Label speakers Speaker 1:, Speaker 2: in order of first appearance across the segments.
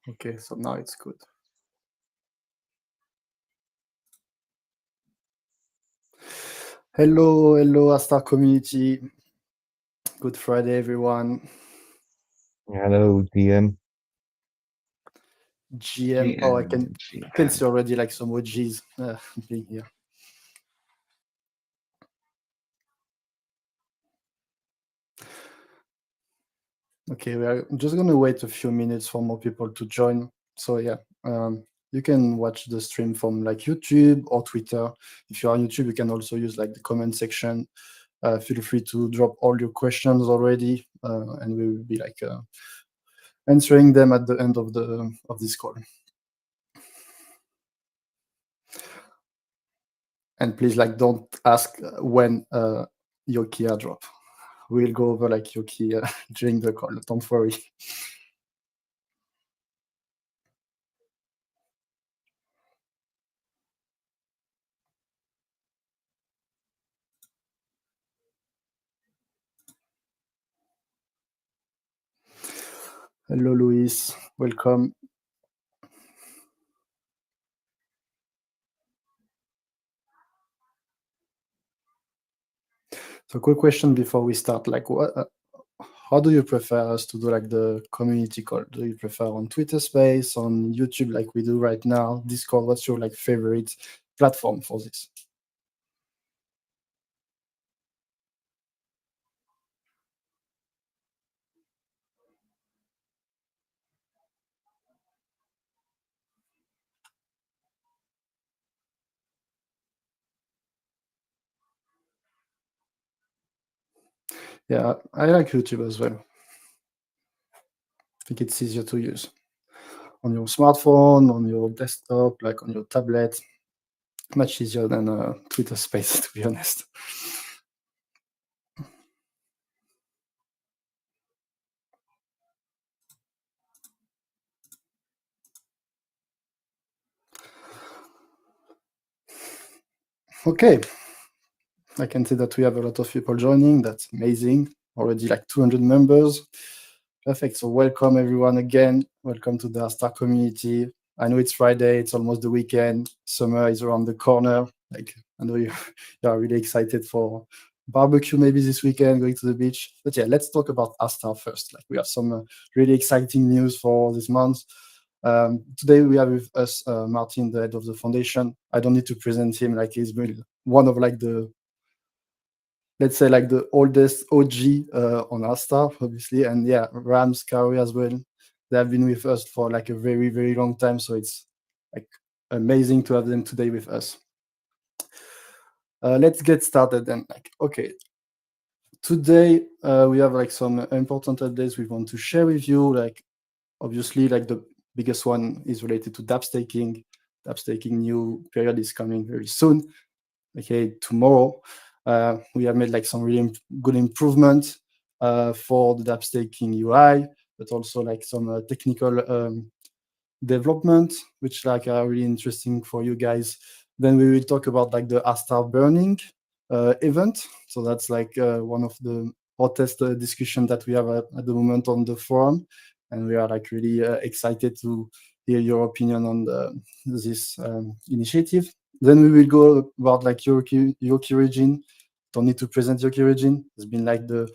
Speaker 1: Okay, so now it's good. Hello, Astar community. Good Friday, everyone.
Speaker 2: Hello, DM.
Speaker 1: GM. Oh, I can
Speaker 2: GM.
Speaker 1: see already like some OGs being here. Okay, we are just gonna wait a few minutes for more people to join. So yeah, you can watch the stream from like YouTube or Twitter. If you're on YouTube, you can also use like the comment section. Feel free to drop all your questions already, and we will be like answering them at the end of this call. And please, like, don't ask when Yoki airdrop. We'll go over like Yoki during the call. Don't worry. Hello, Luis. Welcome. So, quick question before we start. Like, what? How do you prefer us to do like the community call? Do you prefer on Twitter Space, on YouTube, like we do right now? Discord? What's your like favorite platform for this? Yeah, I like YouTube as well. I think it's easier to use on your smartphone, on your desktop, like on your tablet. Much easier than Twitter Space, to be honest. Okay, I can see that we have a lot of people joining. That's amazing. Already like 200 members. Perfect. So welcome everyone again. Welcome to the ASTR community. I know it's Friday. It's almost the weekend. Summer is around the corner. Like I know you are really excited for barbecue maybe this weekend, going to the beach. But yeah, let's talk about ASTR first. Like we have some really exciting news for this month. Today we have with us Martin, the head of the foundation. I don't need to present him. Like he's really one of like the, let's say like the oldest OG on Astar, obviously, and yeah, Rams, Kari as well. They have been with us for like a very, very long time, so it's like amazing to have them today with us. Let's get started then. Like, okay, today we have like some important updates we want to share with you. Like, obviously, like the biggest one is related to dApp staking. dApp staking new period is coming very soon. Okay, tomorrow. We have made like some really good improvements for the dApp staking UI, but also like some technical development, which like are really interesting for you guys. Then we will talk about like the Astar burning event. So that's like one of the hottest discussion that we have at the moment on the forum, and we are like really excited to hear your opinion on this initiative. Then we will go about like Yoki region. Don't need to present Yoki region. It's been like the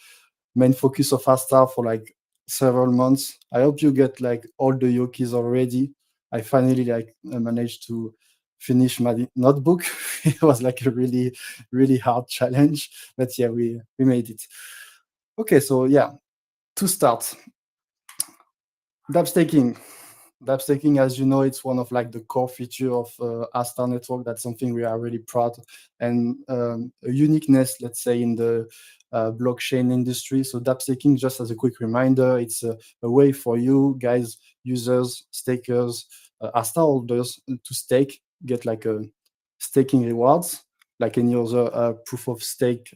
Speaker 1: main focus of Astar for like several months. I hope you get like all the Yokis already. I finally like managed to finish my notebook. It was like a really, really hard challenge, but yeah, we made it. Okay, so yeah, to start, dApp staking. dApp staking, as you know, it's one of like the core feature of Astar network. That's something we are really proud and a uniqueness, let's say, in the blockchain industry. So dApp staking, just as a quick reminder, it's a way for you guys, users, stakers, Astar holders to stake, get like a staking rewards, like any other proof of stake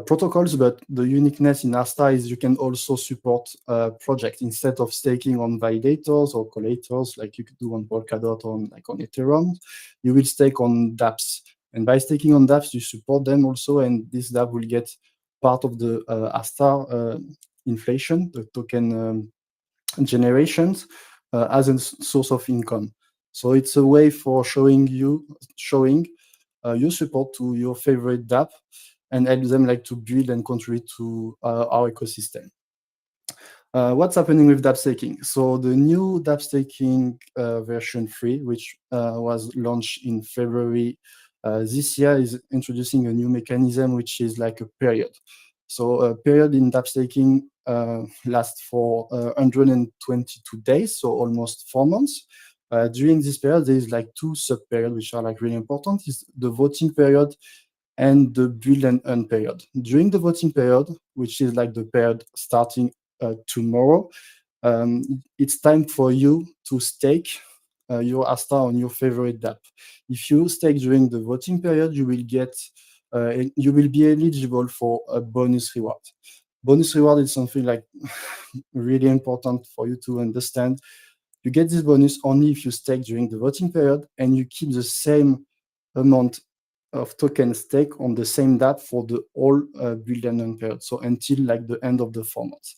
Speaker 1: protocols, but the uniqueness in Astar is you can also support projects instead of staking on validators or collators like you could do on Polkadot or like on Ethereum. You will stake on dApps, and by staking on dApps, you support them also, and this dApp will get part of the Astar inflation, the token generations as a source of income. So it's a way for showing your support to your favorite dApp and help them like to build and contribute to our ecosystem. What's happening with dApp staking? So the new dApp staking version 3, which was launched in February this year, is introducing a new mechanism, which is like a period. So a period in dApp staking lasts for 122 days, so almost 4 months. During this period, there is like two sub-periods, which are like really important, is the voting period and the build and earn period. During the voting period, which is like the period starting tomorrow, it's time for you to stake your Astar on your favorite dApp. If you stake during the voting period, you will be eligible for a bonus reward. Bonus reward is something like really important for you to understand. You get this bonus only if you stake during the voting period and you keep the same amount of token stake on the same dApp for the whole build and earn period, so until like the end of the 4 months.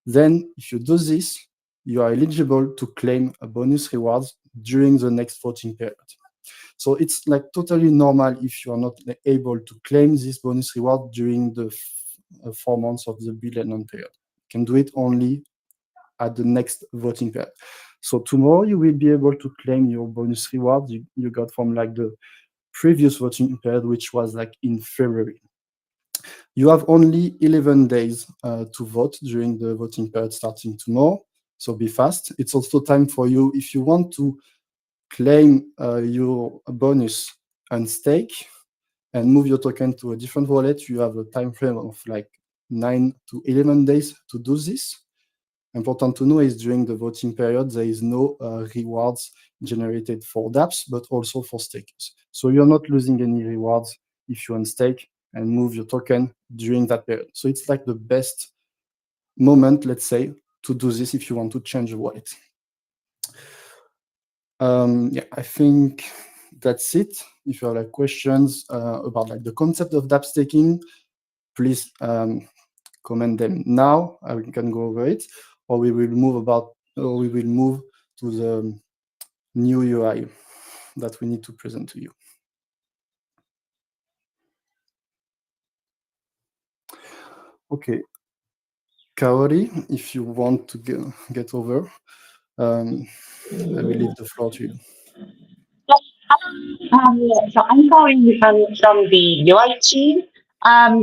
Speaker 1: Then, if you do this, you are eligible to claim a bonus rewards during the next voting period. So it's like totally normal if you are not able to claim this bonus reward during the 4 months of the build and earn period. You can do it only at the next voting period. So tomorrow you will be able to claim your bonus reward you got from like the previous voting period, which was like in February. You have only 11 days to vote during the voting period starting tomorrow, so be fast. It's also time for you, if you want to claim your bonus and stake and move your token to a different wallet, you have a time frame of like 9 to 11 days to do this. Important to know is during the voting period, there is no rewards generated for dApps, but also for stakers. So you're not losing any rewards if you unstake and move your token during that period. So it's like the best moment, let's say, to do this if you want to change the wallet. Yeah, I think that's it. If you have like questions about like the concept of dApp staking, please comment them now. We can go over it, or we will move to the new UI that we need to present to you. Okay, Kaori, if you want to get over, I will leave the floor to you.
Speaker 3: So I'm calling from the UI team.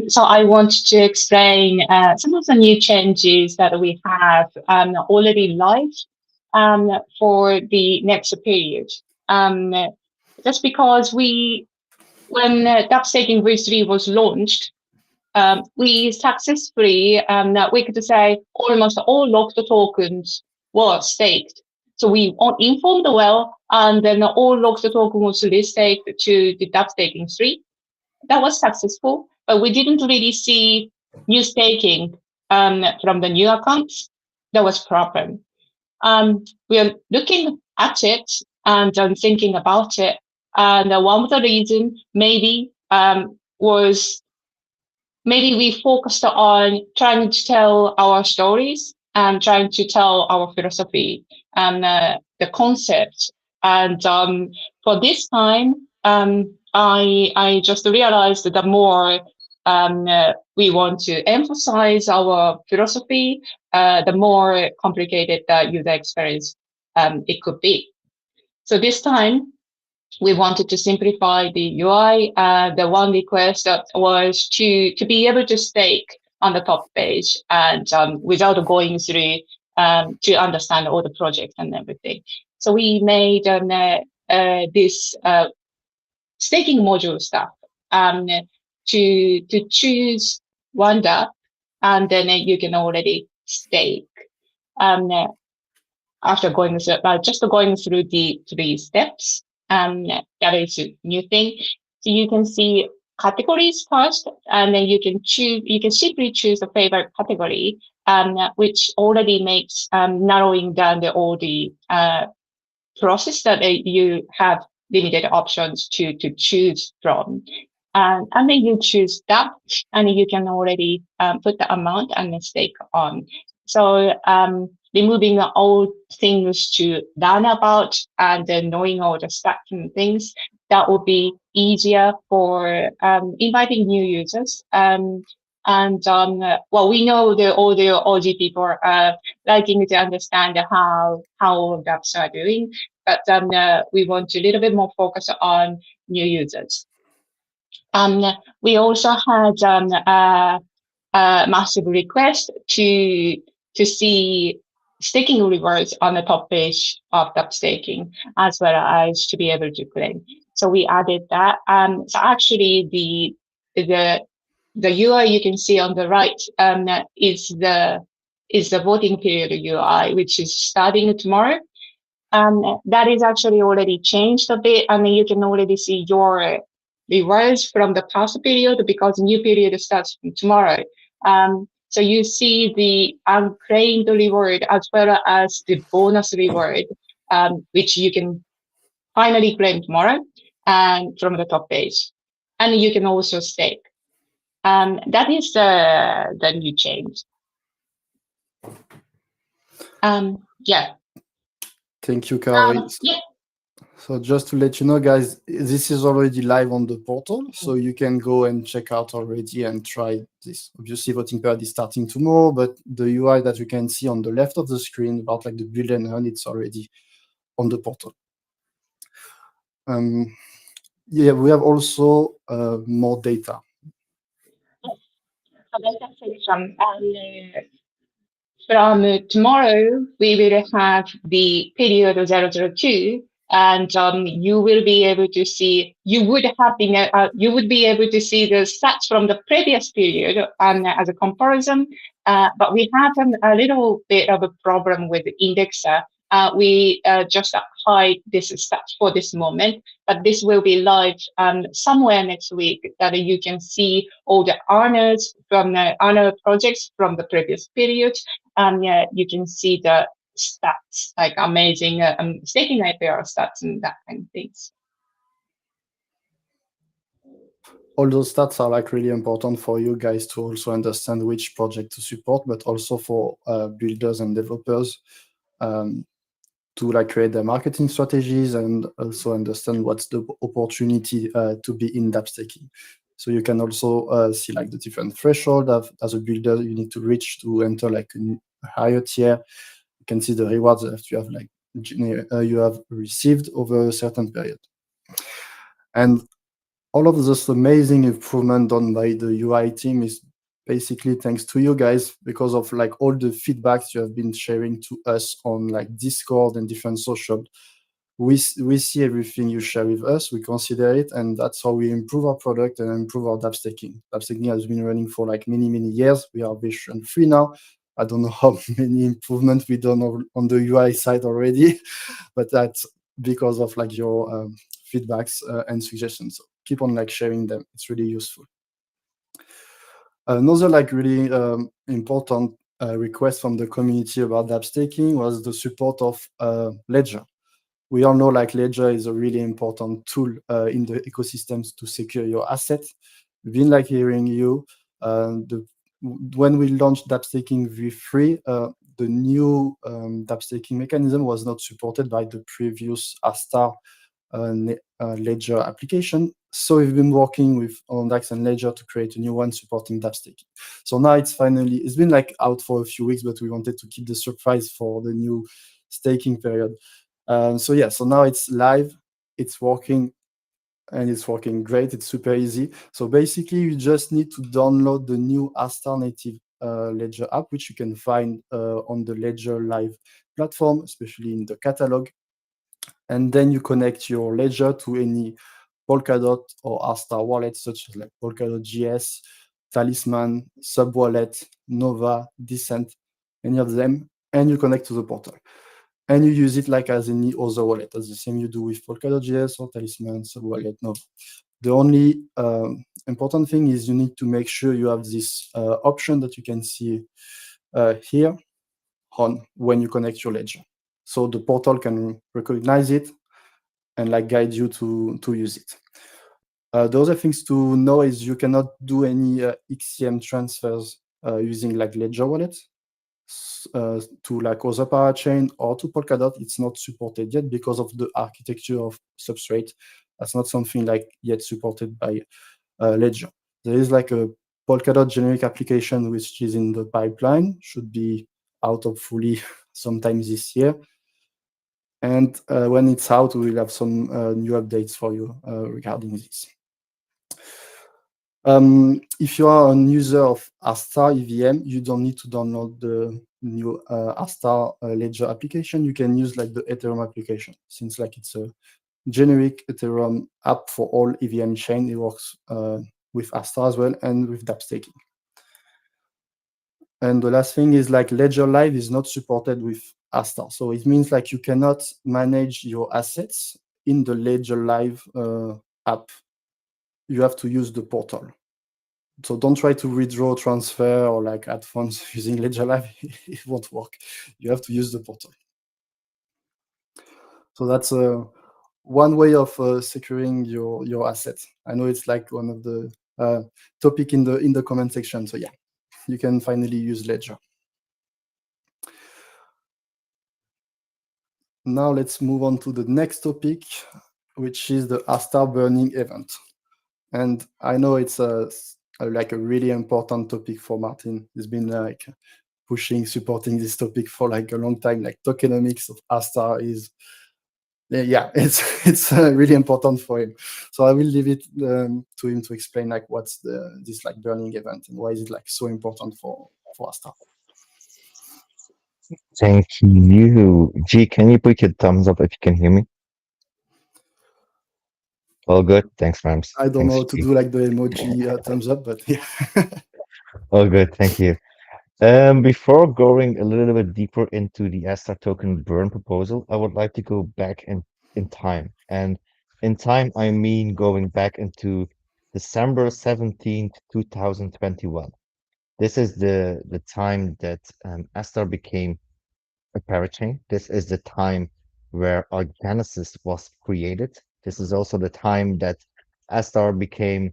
Speaker 3: So I want to explain some of the new changes that we have already live for the next period. Just because when dApp staking V3 was launched, we successfully, we could say almost all locked tokens were staked. So we informed well, and then all locked token was restaked to the dApp staking 3. That was successful, but we didn't really see new staking from the new accounts. That was problem. We are looking at it and thinking about it. And one of the reasons maybe was maybe we focused on trying to tell our stories and trying to tell our philosophy and the concept. And for this time, I just realized that the more we want to emphasize our philosophy, the more complicated the user experience it could be. So this time, we wanted to simplify the UI. The one request was to be able to stake on the top page and without going through to understand all the projects and everything. So we made this staking module stuff to choose one dApp, and then you can already stake. After going through, just going through the 3 steps, that is a new thing. So you can see categories first, and then you can simply choose a favorite category, which already makes narrowing down all the process that you have limited options to choose from. And then you choose that, and you can already put the amount and the stake on. So removing all things to learn about and then knowing all the stats and things, that will be easier for inviting new users. Well, we know all the OG people are liking to understand how dApps are doing, but we want to a little bit more focus on new users. We also had a massive request to see staking rewards on the top page of dApp staking, as well as to be able to claim. So we added that. So actually, the UI you can see on the right is the voting period UI, which is starting tomorrow. That is actually already changed a bit. I mean, you can already see your rewards from the past period because new period starts from tomorrow. So you see the unclaimed reward as well as the bonus reward, which you can finally claim tomorrow and from the top page. And you can also stake. That is the new change. Yeah.
Speaker 1: Thank you, Kari.
Speaker 3: Yeah.
Speaker 1: So just to let you know, guys, this is already live on the portal, so you can go and check out already and try this. Obviously, voting period is starting tomorrow, but the UI that you can see on the left of the screen about like the build and earn, it's already on the portal. Yeah, we have also more data.
Speaker 3: From tomorrow, we will have the period 002, and you will be able to see. You would be able to see the stats from the previous period as a comparison. But we have a little bit of a problem with the indexer. We just hide this stats for this moment, but this will be live somewhere next week that you can see all the honors from the honor projects from the previous period. Yeah, you can see the stats, like amazing staking IPR stats and that kind of things.
Speaker 1: All those stats are like really important for you guys to also understand which project to support, but also for builders and developers to like create their marketing strategies and also understand what's the opportunity to be in dApp staking. So you can also see like the different threshold as a builder you need to reach to enter like a higher tier. You can see the rewards that you have like you have received over a certain period. And all of this amazing improvement done by the UI team is basically thanks to you guys because of like all the feedbacks you have been sharing to us on like Discord and different social. We see everything you share with us, we consider it, and that's how we improve our product and improve our dApp staking. dApp staking has been running for like many years. We are version 3 now. I don't know how many improvements we done on the UI side already, but that's because of like your feedbacks and suggestions. So keep on like sharing them. It's really useful. Another like really important request from the community about dApp staking was the support of Ledger. We all know like Ledger is a really important tool in the ecosystems to secure your assets. We've been like hearing you. When we launched dApp staking v3, the new dApp staking mechanism was not supported by the previous Astar Ledger application. So we've been working with Ondax and Ledger to create a new one supporting dApp staking. So now it's been like out for a few weeks, but we wanted to keep the surprise for the new staking period. So yeah, so now it's live, it's working, and it's working great. It's super easy. So basically, you just need to download the new Astar native Ledger app, which you can find on the Ledger Live platform, especially in the catalog. And then you connect your Ledger to any Polkadot or Astar wallet, such as like Polkadot.js, Talisman, Subwallet, Nova, Descent, any of them, and you connect to the portal. And you use it like as any other wallet, as the same you do with Polkadot.js or Talisman, Subwallet, Nova. The only important thing is you need to make sure you have this option that you can see here on when you connect your Ledger. So the portal can recognize it and like guide you to use it. The other things to know is you cannot do any XCM transfers using like Ledger Wallet. to like other parachain or to Polkadot. It's not supported yet because of the architecture of Substrate. That's not something like yet supported by Ledger. There is like a Polkadot generic application which is in the pipeline, should be out hopefully sometime this year. And when it's out, we will have some new updates for you regarding this. If you are a user of Astar EVM, you don't need to download the new Astar Ledger application. You can use like the Ethereum application, since like it's a generic Ethereum app for all EVM chain. It works with Astar as well and with dApp staking. And the last thing is like Ledger Live is not supported with Astar. So it means like you cannot manage your assets in the Ledger Live app. You have to use the portal. So don't try to withdraw, transfer, or like add funds using Ledger Live. It won't work. You have to use the portal. So that's one way of securing your assets. I know it's like one of the topic in the comment section. So yeah, you can finally use Ledger. Now let's move on to the next topic, which is the Astar burning event. And I know it's like a really important topic for Martin. He's been like supporting this topic for like a long time. Like tokenomics of Astar is, yeah, it's really important for him. So I will leave it to him to explain like what's this like burning event and why is it like so important for Astar.
Speaker 2: Thank you. G, can you put your thumbs up if you can hear me? All good. Thanks, Rams.
Speaker 1: I don't
Speaker 2: Thanks,
Speaker 1: know how to
Speaker 2: G.
Speaker 1: do like the emoji thumbs up, but yeah.
Speaker 2: All good. Thank you. Before going a little bit deeper into the ASTR token burn proposal, I would like to go back in time. And in time, I mean going back into December 17th, 2021. This is the time that ASTR became a parachain. This is the time where our Genesis was created. This is also the time that ASTAR became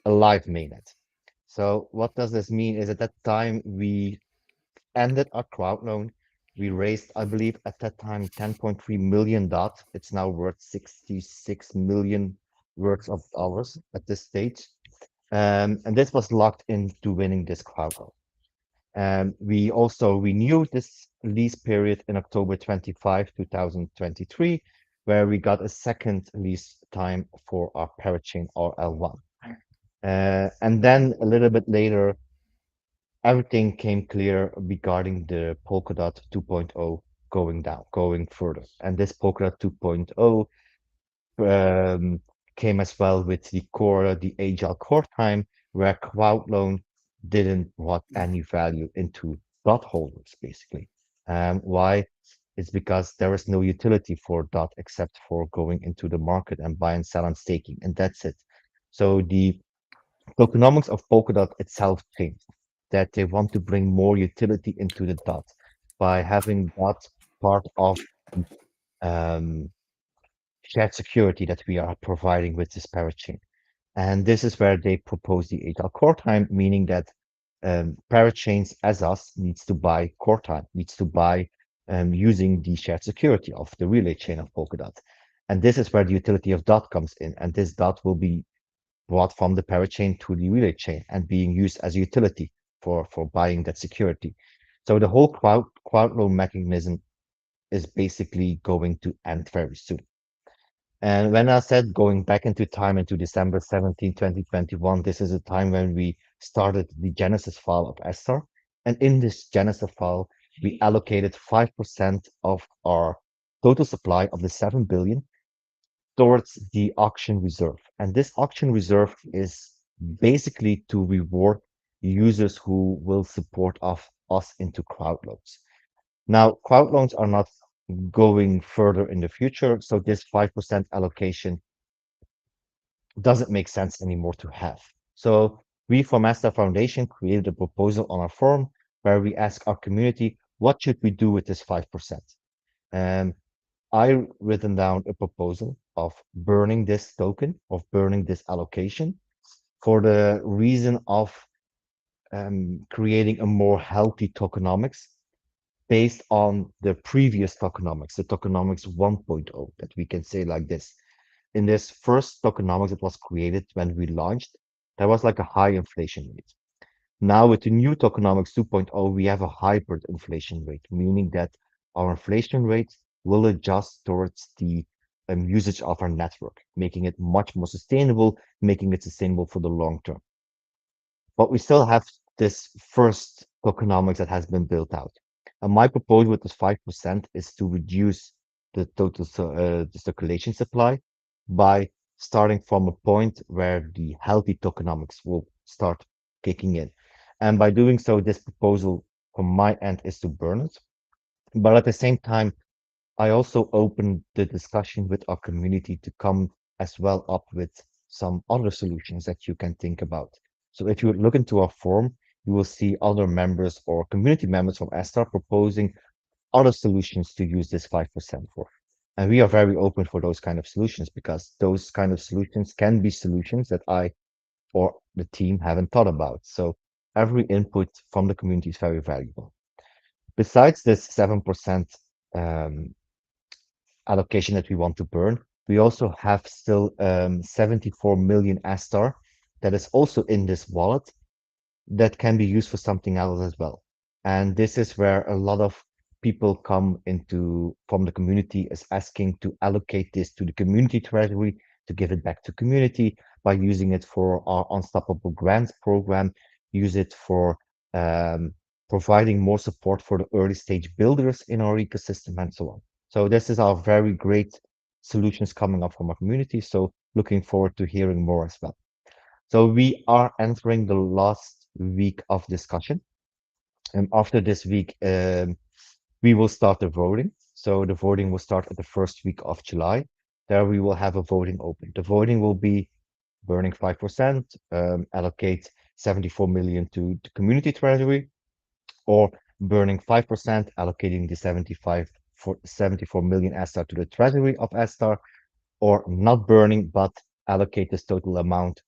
Speaker 2: a live mainnet. So what does this mean is at that time we ended our crowd loan. We raised, I believe, at that time 10.3 million dot. It's now worth 66 million worth of dollars at this stage. And this was locked into winning this crowd loan. We also renewed this lease period in October 25, 2023, where we got a second lease time for our parachain RL1. And then a little bit later, everything came clear regarding the Polkadot 2.0 going further. And this Polkadot 2.0 came as well with the agile core time, where crowd loan didn't want any value into dot holders, basically. Why? It's because there is no utility for dot except for going into the market and buy and sell and staking, and that's it. So the tokenomics of Polkadot itself changed, that they want to bring more utility into the dot by having dot part of um, shared security that we are providing with this parachain. And this is where they propose the agile core time, meaning that parachains as us needs to buy core time, needs to buy using the shared security of the relay chain of Polkadot. And this is where the utility of dot comes in. And this dot will be brought from the parachain to the relay chain and being used as a utility for buying that security. So the whole crowd loan mechanism is basically going to end very soon. And when I said going back into time into December 17, 2021, this is a time when we started the Genesis file of Astar. And in this Genesis file, we allocated 5% of our total supply of the 7 billion towards the auction reserve. And this auction reserve is basically to reward users who will support us into crowd loans. Now, crowd loans are not going further in the future, so this 5% allocation doesn't make sense anymore to have. So we from Master Foundation created a proposal on our forum where we ask our community, what should we do with this 5%? And I written down a proposal of burning this token, of burning this allocation for the reason of creating a more healthy tokenomics based on the previous tokenomics, the tokenomics 1.0, that we can say like this. In this first tokenomics that was created when we launched, there was like a high inflation rate. Now with the new tokenomics 2.0, we have a hybrid inflation rate, meaning that our inflation rate will adjust towards the usage of our network, making it much more sustainable, making it sustainable for the long term. But we still have this first tokenomics that has been built out. And my proposal with this 5% is to reduce the total the circulation supply by starting from a point where the healthy tokenomics will start kicking in. And by doing so, this proposal from my end is to burn it. But at the same time, I also opened the discussion with our community to come as well up with some other solutions that you can think about. So if you look into our forum, you will see other members or community members from ASTAR proposing other solutions to use this 5% for. And we are very open for those kind of solutions because those kind of solutions can be solutions that I or the team haven't thought about. So every input from the community is very valuable. Besides this 7% allocation that we want to burn, we also have still 74 million ASTAR that is also in this wallet that can be used for something else as well. And this is where a lot of people come into from the community is asking to allocate this to the community treasury to give it back to community by using it for our Unstoppable Grants program, use it for providing more support for the early stage builders in our ecosystem and so on. So this is our very great solutions coming up from our community. So looking forward to hearing more as well. So we are entering the last week of discussion. And after this week, we will start the voting. So the voting will start at the first week of July. There we will have a voting open. The voting will be burning 5%, allocate 74 million to the community treasury, or burning 5%, allocating the 74 million ASTAR to the treasury of ASTAR, or not burning, but allocate this total amount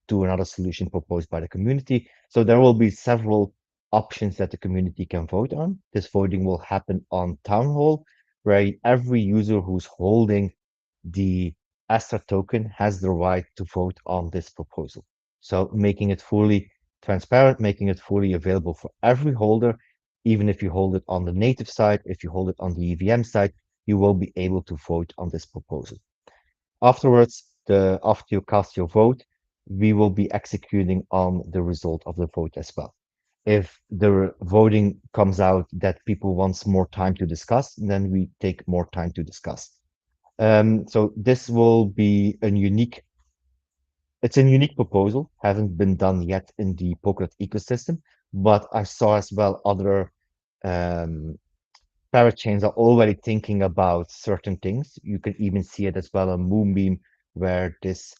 Speaker 2: to another solution proposed by the community. So there will be several options that the community can vote on. This voting will happen on Town Hall, where every user who's holding the ASTR token has the right to vote on this proposal. So making it fully transparent, making it fully available for every holder, even if you hold it on the native side, if you hold it on the EVM side, you will be able to vote on this proposal. Afterwards, after you cast your vote, we will be executing on the result of the vote as well. If the voting comes out that people wants more time to discuss, then we take more time to discuss. So this will be it's a unique proposal, haven't been done yet in the Polkadot ecosystem, but I saw as well other parachains are already thinking about certain things. You can even see it as well on Moonbeam, where this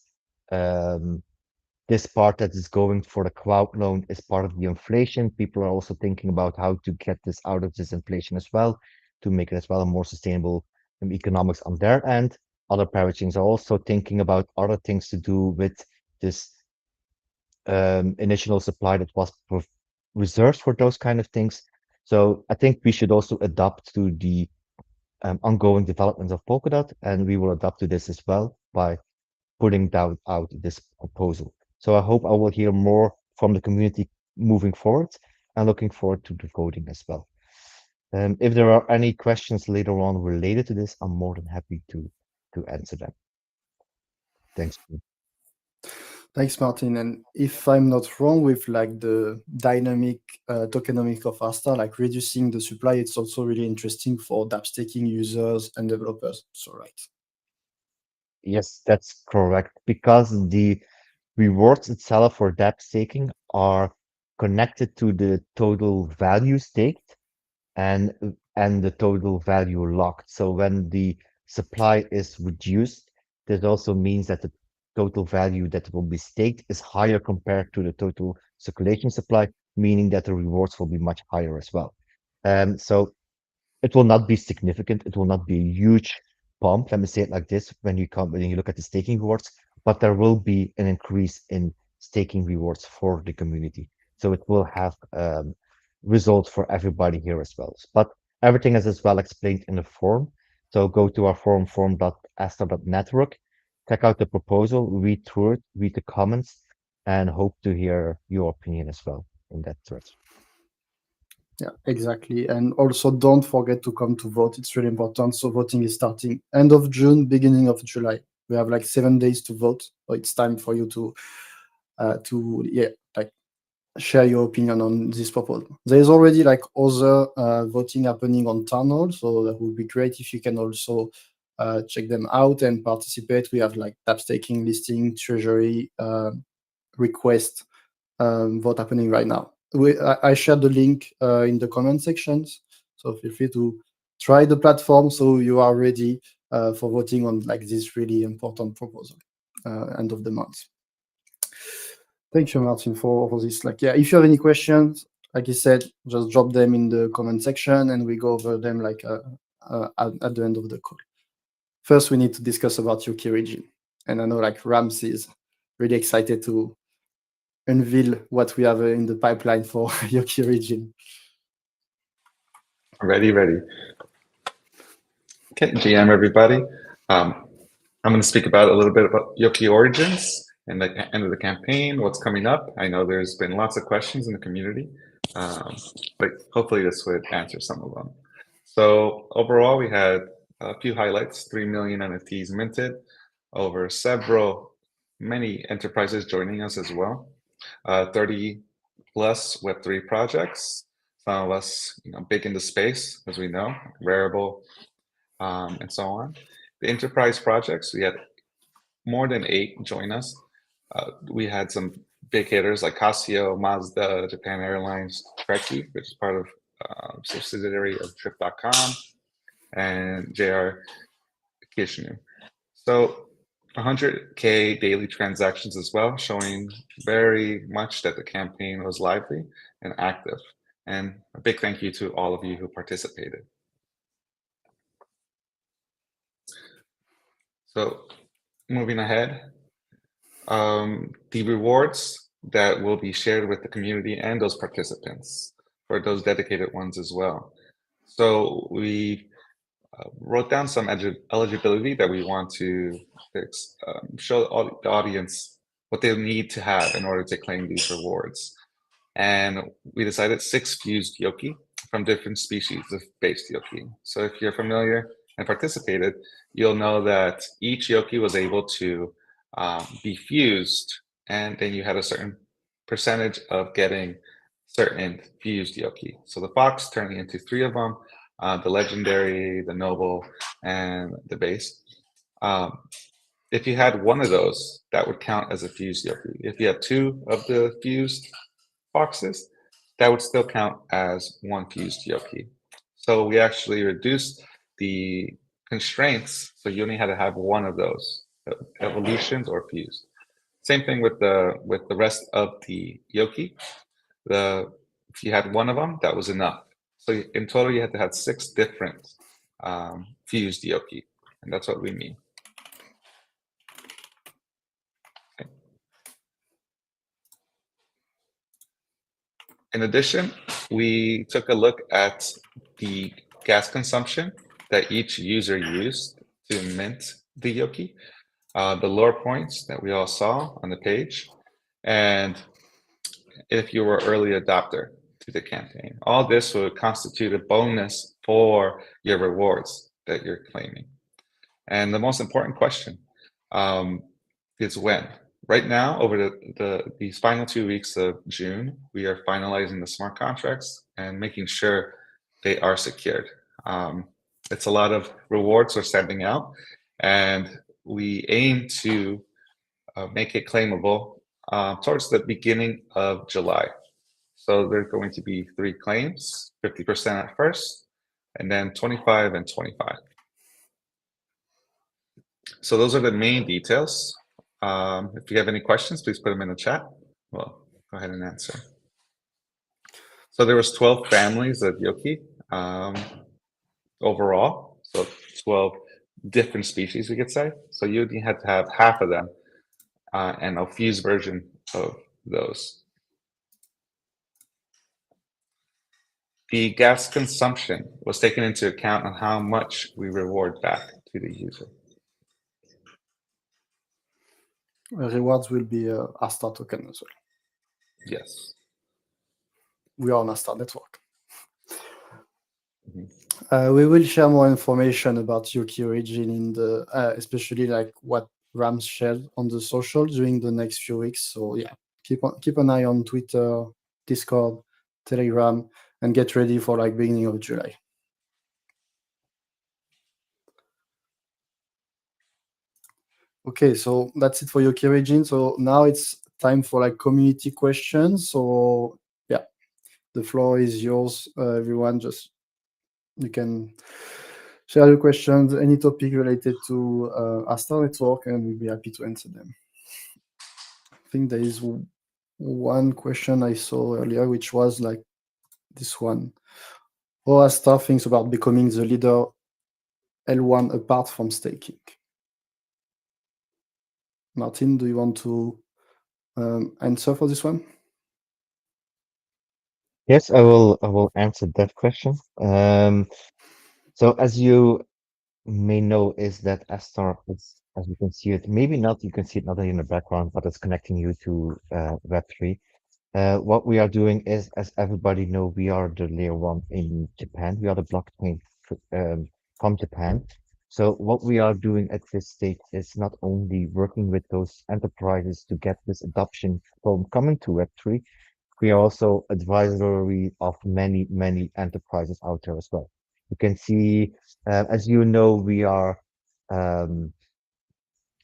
Speaker 2: part that is going for the crowd loan is part of the inflation. People are also thinking about how to get this out of this inflation as well, to make it as well a more sustainable economics on their end. Other parachains are also thinking about other things to do with this initial supply that was reserved for those kind of things. So I think we should also adapt to the ongoing developments of Polkadot, and we will adapt to this as well by putting down out this proposal. So I hope I will hear more from the community moving forward and looking forward to the voting as well. If there are any questions later on related to this, I'm more than happy to answer them. Thanks.
Speaker 1: Thanks, Martin. And if I'm not wrong, with like the dynamic tokenomics of Astar, like reducing the supply, it's also really interesting for dApp staking users and developers. So right.
Speaker 2: Yes, that's correct. Because the rewards itself for dApp staking are connected to the total value staked and the total value locked. So when the supply is reduced, this also means that the total value that will be staked is higher compared to the total circulation supply, meaning that the rewards will be much higher as well. So it will not be significant. It will not be a huge bump. Let me say it like this: when you look at the staking rewards, but there will be an increase in staking rewards for the community. So it will have results for everybody here as well. But Everything is as well explained in the forum. So go to our forum.astar.network, check out the proposal, read through it, read the comments, and hope to hear your opinion as well in that thread.
Speaker 1: Yeah, exactly. And also don't forget to come to vote. It's really important. So voting is starting end of June, beginning of July. We have like 7 days to vote. So it's time for you to like share your opinion on this proposal. There is already like other voting happening on Town Hall, so that would be great if you can also check them out and participate. We have like dApp staking, listing, treasury, request vote happening right now. I shared the link in the comment sections, so feel free to try the platform so you are ready for voting on like this really important proposal end of the month. Thank you, Martin, for this. Like, yeah, if you have any questions, like I said, just drop them in the comment section and we go over them like at the end of the call. First, we need to discuss about Yoki region. And I know like Rams is really excited to unveil what we have in the pipeline for Yoki region.
Speaker 4: Ready. Okay, GM everybody. I'm going to speak about a little bit about Yoki origins and the end of the campaign, what's coming up. I know there's been lots of questions in the community, but hopefully this would answer some of them. So overall, we had a few highlights, 3 million NFTs minted, over many enterprises joining us as well, 30 plus Web3 projects, some of us big in the space, as we know, Rarible, and so on. The enterprise projects, we had more than 8 join us. We had some big hitters like Casio, Mazda, Japan Airlines, Trekkie, which is part of subsidiary of Trip.com, and JR Kishnu. So 100K daily transactions as well, showing very much that the campaign was lively and active. And a big thank you to all of you who participated. So moving ahead, the rewards that will be shared with the community and those participants, for those dedicated ones as well. So we wrote down some eligibility that we want to show the audience what they need to have in order to claim these rewards. And we decided 6 fused Yoki from different species of based Yoki. So if you're familiar and participated, you'll know that each Yoki was able to be fused, and then you had a certain percentage of getting certain fused Yoki. So the Fox turning into 3 of them, the Legendary, the Noble, and the Base. If you had one of those, that would count as a fused Yoki. If you have 2 of the fused Foxes, that would still count as 1 fused Yoki. So we actually reduced the constraints, so you only had to have 1 of those, evolutions or fused. Same thing with the rest of the Yoki. If you had 1 of them, that was enough. So in total, you had to have 6 different fused Yoki, and that's what we mean. Okay. In addition, we took a look at the gas consumption that each user used to mint the Yoki, the lore points that we all saw on the page, and if you were early adopter to the campaign. All this would constitute a bonus for your rewards that you're claiming. And the most important question is when. Right now, over these final 2 weeks of June, we are finalizing the smart contracts and making sure they are secured. It's a lot of rewards we're sending out, and we aim to make it claimable towards the beginning of July. So there's going to be 3 claims, 50% at first, and then 25 and 25. So those are the main details. If you have any questions, please put them in the chat. Well, go ahead and answer. So there was 12 families of Yoki overall. So 12 different species, we could say. So you had to have half of them and a fused version of those. the gas consumption was taken into account on how much we reward back to the user.
Speaker 1: Rewards will be Astar token as well.
Speaker 4: Yes.
Speaker 1: We are on Astar network.
Speaker 4: Mhm.
Speaker 1: We will share more information about Yoki origin in the, especially like what Rams shared on the social during the next few weeks. So yeah, keep an eye on Twitter, Discord, Telegram, and get ready for like beginning of July. Okay, so that's it for Yoki origin. So now it's time for like community questions. So yeah, the floor is yours, everyone. Just you can share your questions, any topic related to Astar network, and we'll be happy to answer them. I think there is one question I saw earlier, which was like this one. How Astar thinks about becoming the leader L1 apart from staking? Martin, do you want to answer for this one?
Speaker 2: Yes, I will answer that question. So as you may know, is that Astar is, as you can see it, maybe not, you can see it not only in the background, but it's connecting you to Web3. What we are doing is, as everybody know, we are the layer one in Japan. We are the blockchain from Japan. So what we are doing at this stage is not only working with those enterprises to get this adoption from coming to Web3, we are also advisory of many, many enterprises out there as well. You can see, as you know, we are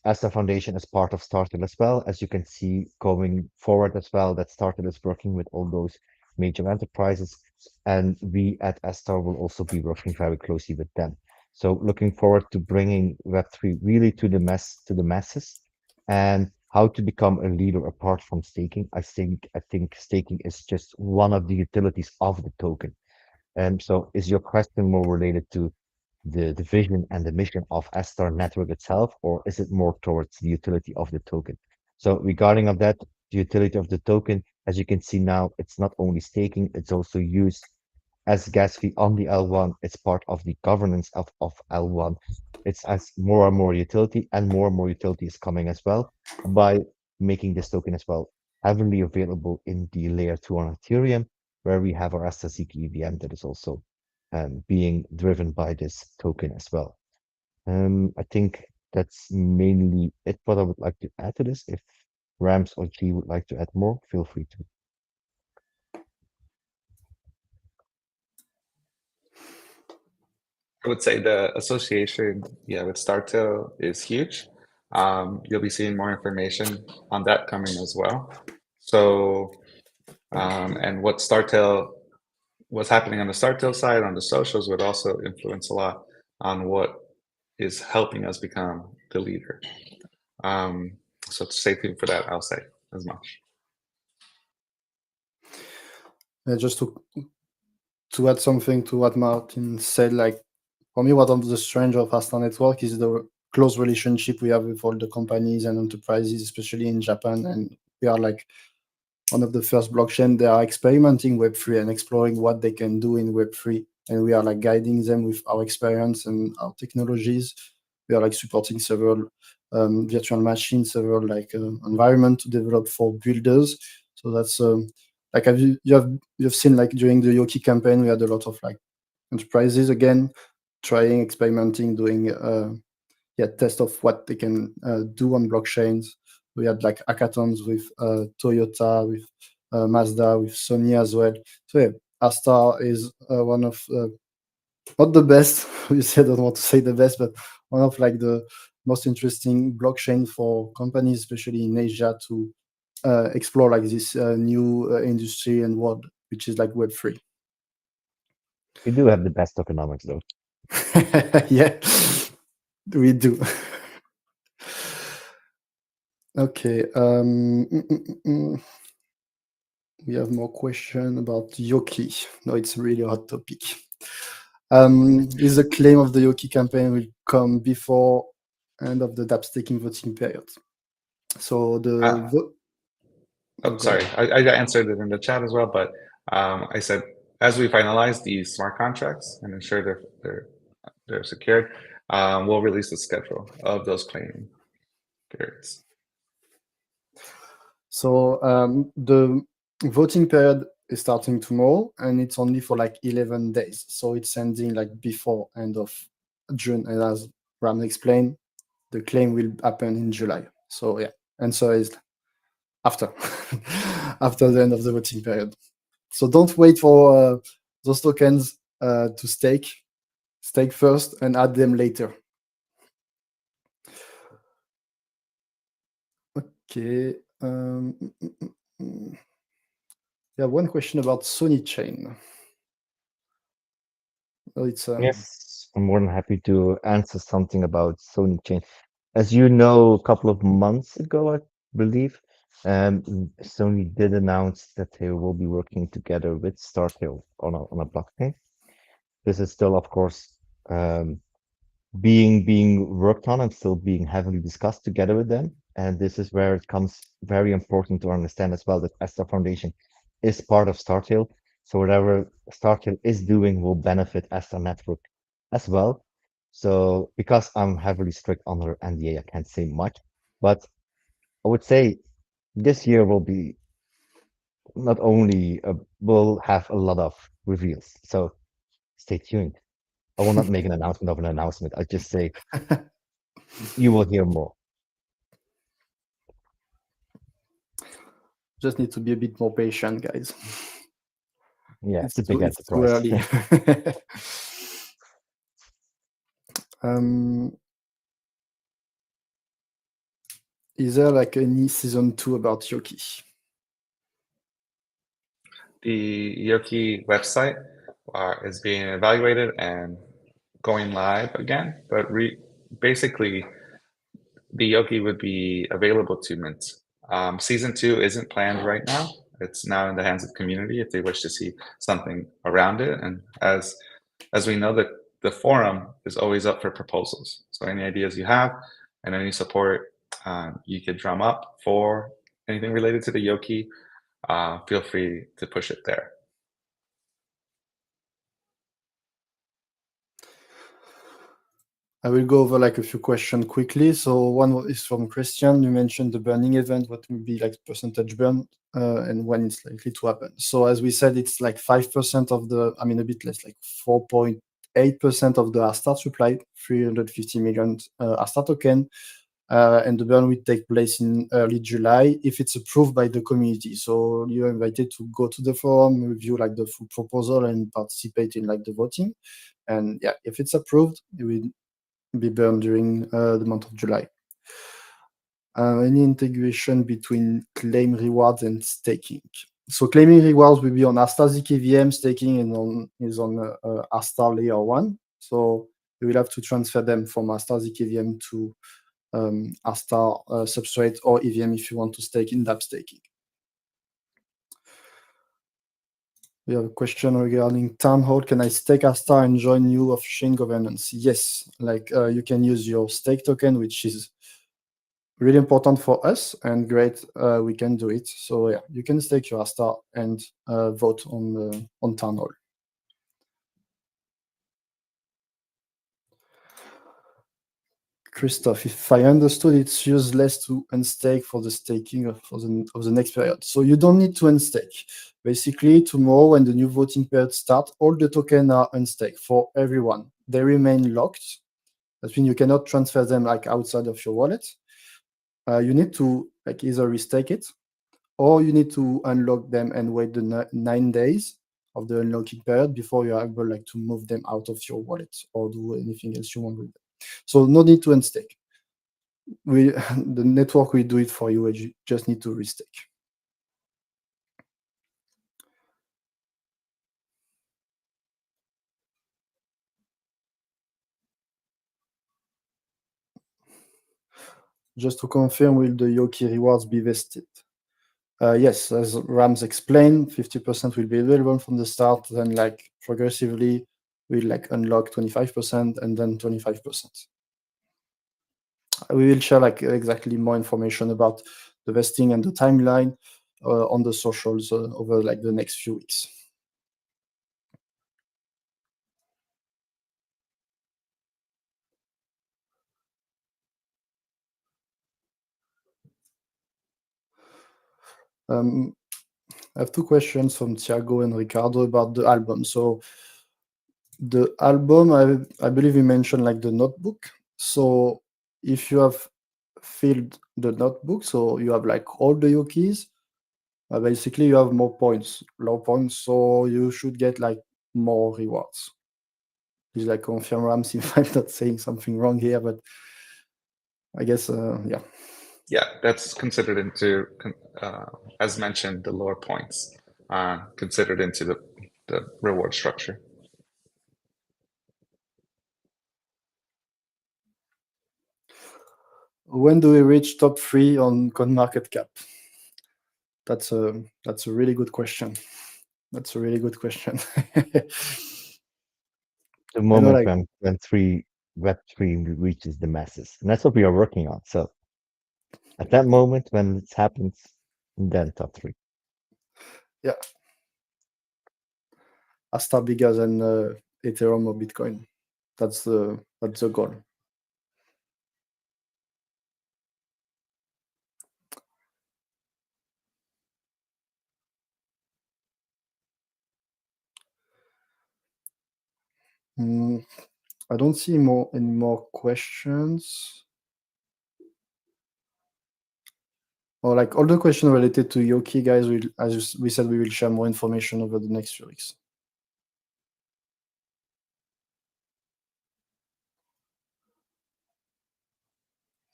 Speaker 2: as the foundation as part of Startle as well. As you can see going forward as well, that Startle is working with all those major enterprises, and we at ASTR will also be working very closely with them. So looking forward to bringing Web3 really to the masses, and how to become a leader apart from staking. I think staking is just one of the utilities of the token. And so is your question more related to the vision and the mission of Astar network itself, or is it more towards the utility of the token? So regarding of that, the utility of the token, as you can see now, it's not only staking, it's also used as gas fee on the L1. It's part of the governance of L1. It's as more and more utility, and more utility is coming as well by making this token as well heavily available in the layer 2 on Ethereum, where we have our AstaZK EVM that is also being driven by this token as well. I think that's mainly it what I would like to add to this. If Rams or G would like to add more, feel free to.
Speaker 4: I would say the association, with Startail is huge. You'll be seeing more information on that coming as well. So, and what's happening on the Startail side, on the socials, would also influence a lot on what is helping us become the leader. So stay tuned for that, I'll say as much.
Speaker 1: Just to add something to what Martin said, like for me, what of the strength of Astar Network is the close relationship we have with all the companies and enterprises, especially in Japan. And we are like one of the first blockchain they are experimenting Web3 and exploring what they can do in Web3. And we are like guiding them with our experience and our technologies. We are like supporting several virtual machines, several like environment to develop for builders. So that's like you've seen like during the Yoki campaign, we had a lot of like enterprises again trying, experimenting, doing test of what they can do on blockchains. We had like hackathons with Toyota, with Mazda, with Sony as well. So yeah, Astar is one of not the best. You said I don't want to say the best, but one of like the most interesting blockchain for companies, especially in Asia, to explore like this new industry and world, which is like Web3.
Speaker 2: We do have the best tokenomics though.
Speaker 1: Yeah, we do. Okay. We have more question about Yoki. No, it's really a hot topic. Is the claim of the Yoki campaign will come before end of the dApp staking voting period? So the
Speaker 4: sorry, I answered it in the chat as well, but I said as we finalize these smart contracts and ensure they're secured, we'll release the schedule of those claiming periods.
Speaker 1: So the voting period is starting tomorrow, and it's only for like 11 days. So it's ending like before end of June. And as Ram explained, the claim will happen in July. So yeah, answer is after after the end of the voting period. So don't wait for those tokens to stake. Stake first and add them later. Okay. Yeah, one question about Sony chain. Oh, it's
Speaker 2: Yes, I'm more than happy to answer something about Sony Chain. As you know, a couple of months ago, I believe, Sony did announce that they will be working together with Startail on a blockchain. This is still, of course, being worked on and still being heavily discussed together with them. And this is where it comes very important to understand as well that ASTR Foundation is part of Startail. So whatever Startail is doing will benefit ASTR Network as well. So because I'm heavily strict on our NDA, I can't say much, but I would say this year will be not only will have a lot of reveals. So stay tuned. I will not make an announcement of an announcement. I'll just say you will hear more.
Speaker 1: just need to be a bit more patient, guys.
Speaker 2: Yeah, it's a big
Speaker 1: It's too
Speaker 2: enterprise.
Speaker 1: early. Is there like any season 2 about Yoki?
Speaker 4: The Yoki website is being evaluated and going live again, but basically the Yoki would be available to mint. Season 2 isn't planned right now. It's now in the hands of the community if they wish to see something around it. And as we know, that the forum is always up for proposals. So any ideas you have and any support you could drum up for anything related to the Yoki, feel free to push it there.
Speaker 1: I will go over like a few questions quickly. So one is from Christian. You mentioned the burning event. What will be like percentage burn and when it's likely to happen? So as we said, it's like 5% of the, I mean, a bit less, like 4.8% of the Astar supply, 350 million Astar token. And the burn will take place in early July if it's approved by the community. So you're invited to go to the forum, review like the full proposal and participate in like the voting. And yeah, if it's approved, it will be burned during the month of July. Any integration between claim rewards and staking. So claiming rewards will be on Astar ZKVM, staking is on Astar layer 1. So you will have to transfer them from Astar ZKVM to Astar substrate or EVM if you want to stake in dApp staking. We have a question regarding Town Hall. Can I stake Astar and join you of chain governance? Yes, like you can use your stake token, which is really important for us and great. We can do it. So yeah, you can stake your Astar and vote on Town Hall. Christoph, if I understood, it's useless to unstake for the staking of the next period. So you don't need to unstake. Basically, tomorrow when the new voting period starts, all the tokens are unstaked for everyone. They remain locked. That means you cannot transfer them like outside of your wallet. You need to like either restake it, or you need to unlock them and wait the 9 days of the unlocking period before you're able like to move them out of your wallet or do anything else you want with them. So no need to unstake. The network will do it for you. You just need to restake. Just to confirm, will the Yoki rewards be vested? Yes, as Rams explained, 50% will be available from the start, then like progressively we'll like unlock 25% and then 25%. We will share like exactly more information about the vesting and the timeline on the socials over like the next few weeks. I have two questions from Thiago and Ricardo about the album. So the album, I believe you mentioned like the notebook. So if you have filled the notebook, so you have like all the Yokis, basically you have more points, low points, so you should get like more rewards. Please like confirm, Rams, if I'm not saying something wrong here, but I guess, yeah.
Speaker 4: Yeah, that's considered into, as mentioned, the lower points considered into the reward structure.
Speaker 1: When do we reach top 3 on CoinMarketCap? That's a really good question. That's a really good question.
Speaker 2: The moment
Speaker 1: like-
Speaker 2: when Web3 reaches the masses, and that's what we are working on. So at that moment when it happens, then top 3.
Speaker 1: Yeah. Astar bigger than Ethereum or Bitcoin. That's the goal. I don't see any more questions. Or like all the questions related to Yoki, guys, as we said, we will share more information over the next few weeks.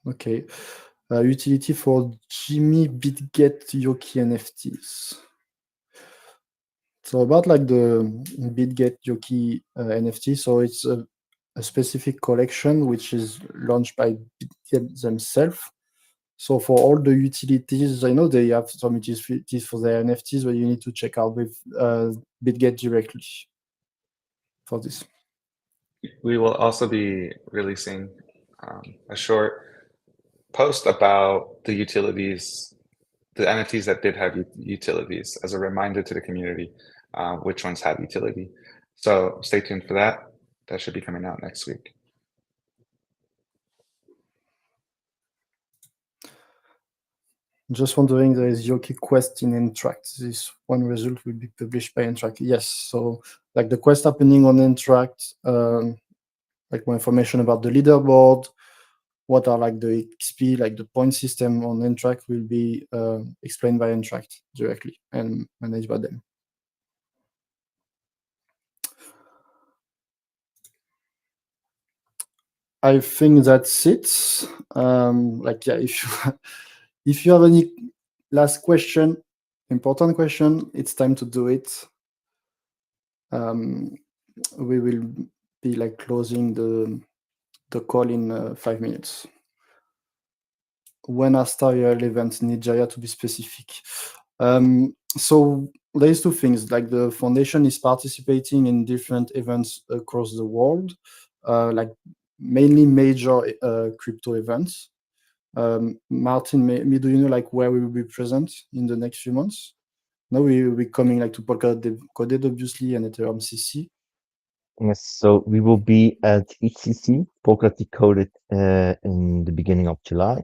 Speaker 1: Okay. Utility for Jimmy BitGet Yoki NFTs. So about like the BitGet Yoki NFT, so it's a specific collection which is launched by BitGet themselves. So for all the utilities, I know they have some utilities for their NFTs, but you need to check out with BitGet directly for this.
Speaker 4: We will also be releasing a short post about the utilities, the NFTs that did have utilities, as a reminder to the community which ones have utility. So stay tuned for that. That should be coming out next week.
Speaker 1: Just wondering, there is Yoki Quest in Interact. This one result will be published by Interact. Yes, so like the quest happening on Interact, like more information about the leaderboard, what are like the XP, like the point system on Interact will be explained by Interact directly and managed by them. I think that's it. Like, yeah, if you have any last question, important question, it's time to do it. We will be like closing the call in 5 minutes. When Astar URL events in Nigeria, to be specific. So there's two things, like the foundation is participating in different events across the world, like mainly major crypto events. Martin, do you know like where we will be present in the next few months? Now we will be coming like to Polkadot Coded, obviously, and Ethereum CC.
Speaker 2: Yes, so we will be at ECC, Polkadot Decoded, in the beginning of July.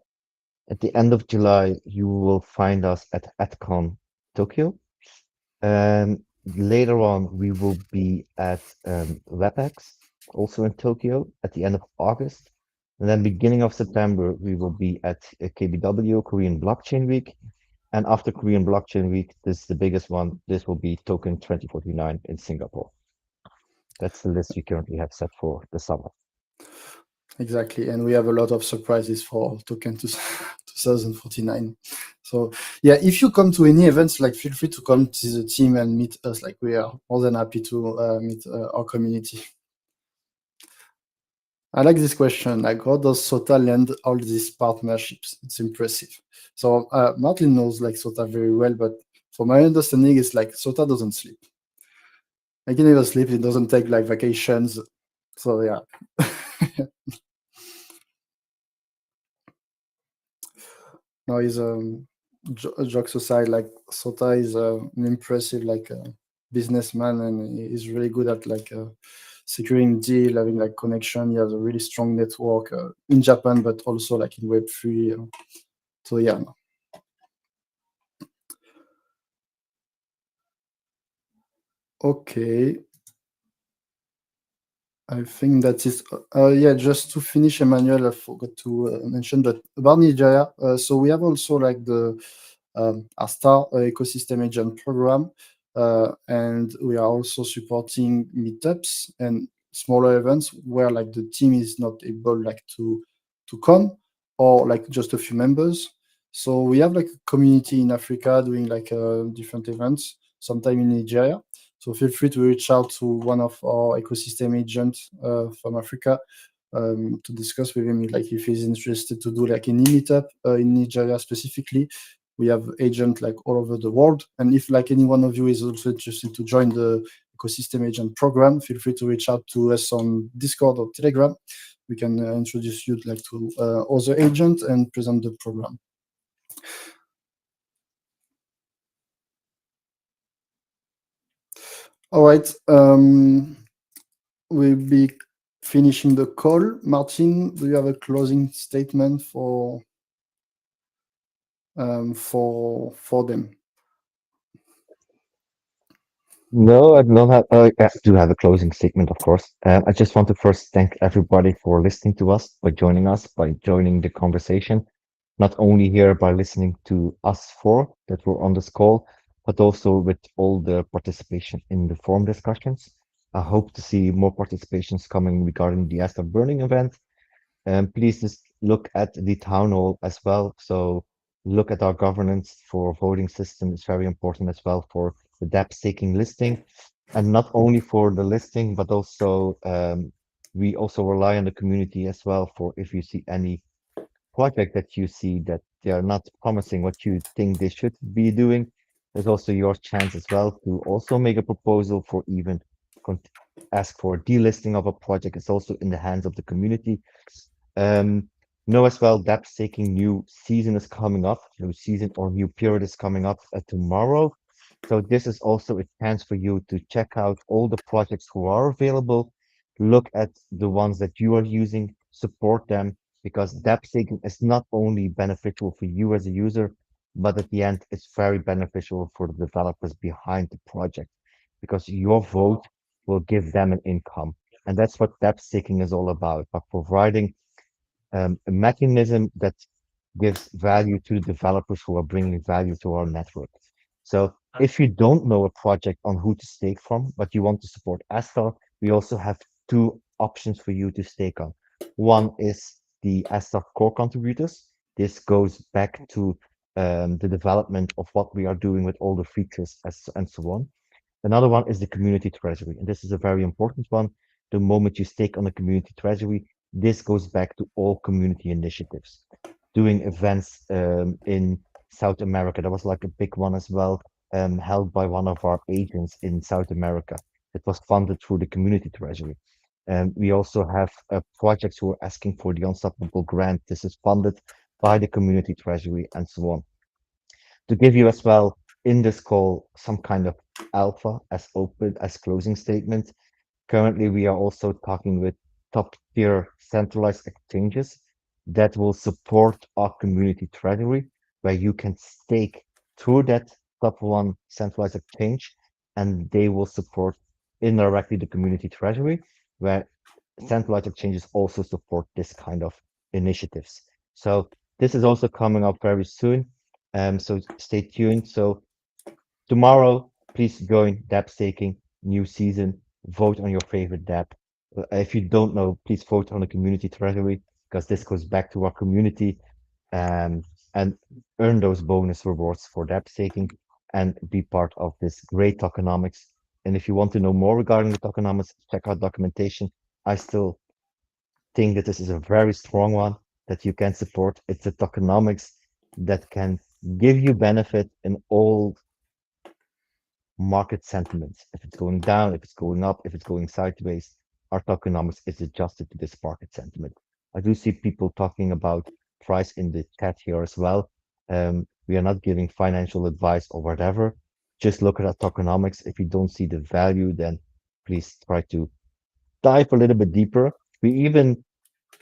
Speaker 2: At the end of July, you will find us at AtCon Tokyo. Later on, we will be at WebEx, also in Tokyo, at the end of August. And then beginning of September, we will be at KBW, Korean Blockchain Week. And after Korean Blockchain Week, this is the biggest one. This will be Token 2049 in Singapore. That's the list we currently have set for the summer.
Speaker 1: Exactly, and we have a lot of surprises for Token 2049. So yeah, if you come to any events, like feel free to come to the team and meet us. Like we are more than happy to meet our community. I like this question. Like, how does SOTA land all these partnerships? It's impressive. So Martin knows like SOTA very well, but from my understanding, it's like SOTA doesn't sleep. Like he never sleeps. It doesn't take like vacations. So yeah. No, he's jokes aside, like SOTA is an impressive like businessman, and he's really good at like securing deal, having like connection. He has a really strong network in Japan, but also like in Web3. So yeah. Okay. I think that is yeah. Just to finish, Emmanuel, I forgot to mention that about Nigeria. So we have also like the Astar ecosystem agent program, and we are also supporting meetups and smaller events where like the team is not able like to come, or like just a few members. So we have like a community in Africa doing like different events, sometime in Nigeria. So feel free to reach out to one of our ecosystem agents from Africa to discuss with him, like if he's interested to do like any meetup in Nigeria specifically. We have agents like all over the world, and if like any one of you is also interested to join the ecosystem agent program, feel free to reach out to us on Discord or Telegram. We can introduce you like to other agents and present the program. All right. We'll be finishing the call. Martin, do you have a closing statement for them?
Speaker 2: No, I don't have. I do have a closing statement, of course. I just want to first thank everybody for listening to us, by joining the conversation, not only here by listening to us four that were on this call, but also with all the participation in the forum discussions. I hope to see more participations coming regarding the Astar Burning event. Please just look at the town hall as well. So look at our governance for voting system. It's very important as well for the dApp staking listing, and not only for the listing, but also we also rely on the community as well for if you see any project that you see that they are not promising what you think they should be doing. There's also your chance as well to also make a proposal for even ask for delisting of a project. It's also in the hands of the community. Know as well that staking new season is coming up, new season or new period is coming up tomorrow. So this is also a chance for you to check out all the projects who are available, look at the ones that you are using, support them, because dApp staking is not only beneficial for you as a user, but at the end, it's very beneficial for the developers behind the project, because your vote will give them an income. And that's what dApp staking is all about, by providing a mechanism that gives value to developers who are bringing value to our network. So if you don't know a project on who to stake from, but you want to support Astar, we also have two options for you to stake on. One is the Astar core contributors. This goes back to the development of what we are doing with all the features and so on. Another one is the community treasury, and this is a very important one. The moment you stake on the community treasury, this goes back to all community initiatives. Doing events in South America, that was like a big one as well, held by one of our agents in South America. It was funded through the community treasury. We also have projects who are asking for the Unstoppable grant. This is funded by the community treasury and so on. To give you as well in this call some kind of alpha as open as closing statement. Currently, we are also talking with top tier centralized exchanges that will support our community treasury, where you can stake through that top one centralized exchange, and they will support indirectly the community treasury, where centralized exchanges also support this kind of initiatives. So this is also coming up very soon. So stay tuned. So tomorrow, please join dApp staking, new season. Vote on your favorite dApp. If you don't know, please vote on the community treasury, because this goes back to our community, and earn those bonus rewards for dApp staking and be part of this great tokenomics. And if you want to know more regarding the tokenomics, check out documentation. I still think that this is a very strong one that you can support. It's a tokenomics that can give you benefit in all market sentiments. If it's going down, if it's going up, if it's going sideways, our tokenomics is adjusted to this market sentiment. I do see people talking about price in the chat here as well. We are not giving financial advice or whatever. Just look at our tokenomics. If you don't see the value, then please try to dive a little bit deeper. We even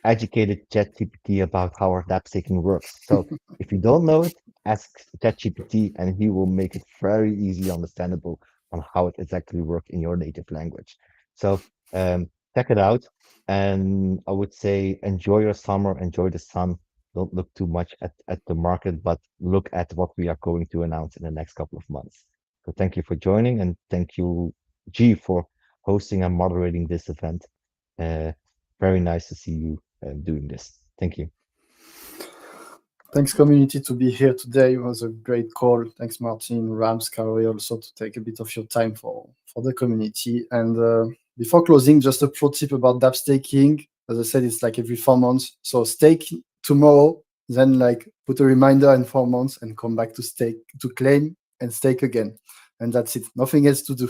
Speaker 2: educated ChatGPT about how our dApp staking works. So if you don't know it, ask ChatGPT and he will make it very easy understandable on how it exactly works in your native language. So check it out. And I would say enjoy your summer, enjoy the sun. Don't look too much at the market, but look at what we are going to announce in the next couple of months. So thank you for joining, and thank you, G, for hosting and moderating this event. Very nice to see you doing this. Thank you.
Speaker 1: Thanks, community, to be here today. It was a great call. Thanks, Martin, Rams, Kari, also to take a bit of your time for the community. And before closing, just a pro tip about dApp staking. As I said, it's like every 4 months. So stake tomorrow, then like put a reminder in 4 months and come back to stake, to claim and stake again. And that's it. Nothing else to do.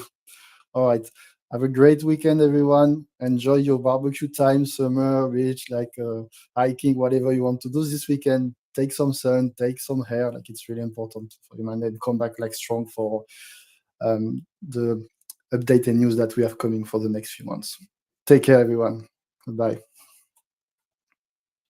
Speaker 1: All right. Have a great weekend, everyone. Enjoy your barbecue time, summer, beach, like hiking, whatever you want to do this weekend. Take some sun, take some hair. Like it's really important for you, man. And come back like strong for the update and news that we have coming for the next few months. Take care, everyone. Goodbye.